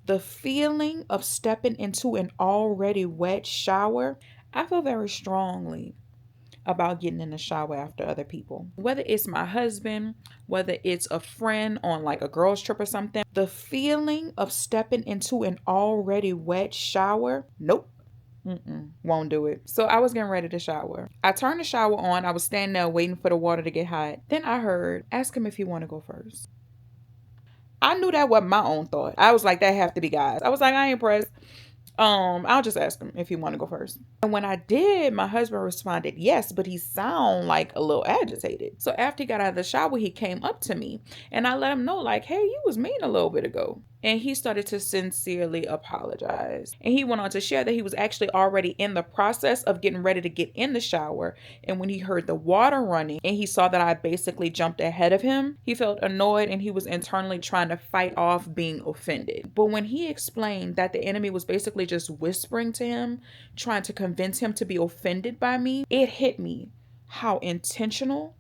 The feeling of stepping into an already wet shower, I feel very strongly about getting in the shower after other people. Whether it's my husband, whether it's a friend on like a girls' trip or something, the feeling of stepping into an already wet shower, nope. Won't do it. So I was getting ready to shower. I turned the shower on. I was standing there waiting for the water to get hot. Then I heard, ask him if he want to go first. I knew that wasn't my own thought. I was like, that have to be guys. I was like, I ain't pressed. I'll just ask him if he want to go first. And when I did, my husband responded yes, but he sound like a little agitated. So after he got out of the shower, he came up to me and I let him know, like, hey, you was mean a little bit ago. And he started to sincerely apologize. And he went on to share that he was actually already in the process of getting ready to get in the shower. And when he heard the water running and he saw that I basically jumped ahead of him, he felt annoyed and he was internally trying to fight off being offended. But when he explained that the enemy was basically just whispering to him, trying to convince him to be offended by me, it hit me how intentional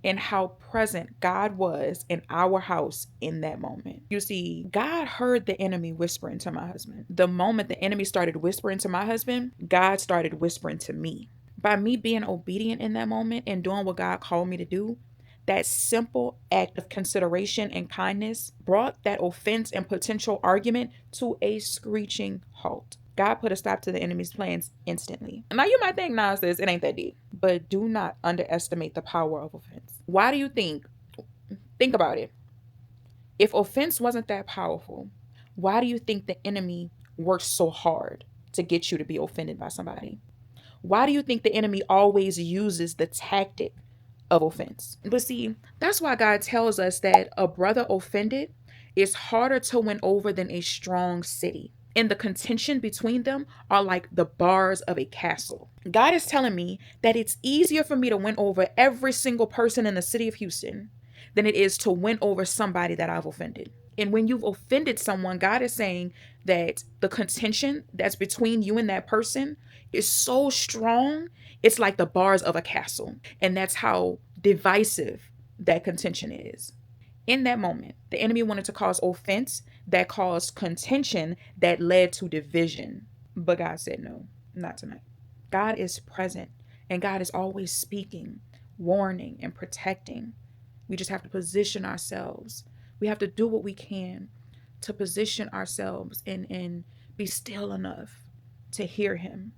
and how present God was in our house in that moment. You see, God heard the enemy whispering to my husband. The moment the enemy started whispering to my husband, God started whispering to me. By me being obedient in that moment and doing what God called me to do, that simple act of consideration and kindness brought that offense and potential argument to a screeching halt. God put a stop to the enemy's plans instantly. Now you might think, nah, sis, it ain't that deep. But do not underestimate the power of offense. Why do you think about it. If offense wasn't that powerful, why do you think the enemy works so hard to get you to be offended by somebody? Why do you think the enemy always uses the tactic of offense? But see, that's why God tells us that a brother offended is harder to win over than a strong city. And the contention between them are like the bars of a castle. God is telling me that it's easier for me to win over every single person in the city of Houston than it is to win over somebody that I've offended. And when you've offended someone, God is saying that the contention that's between you and that person is so strong, it's like the bars of a castle. And that's how divisive that contention is. In that moment, the enemy wanted to cause offense that caused contention that led to division. But God said, no, not tonight. God is present and God is always speaking, warning, and protecting. We just have to position ourselves. We have to do what we can to position ourselves and be still enough to hear him.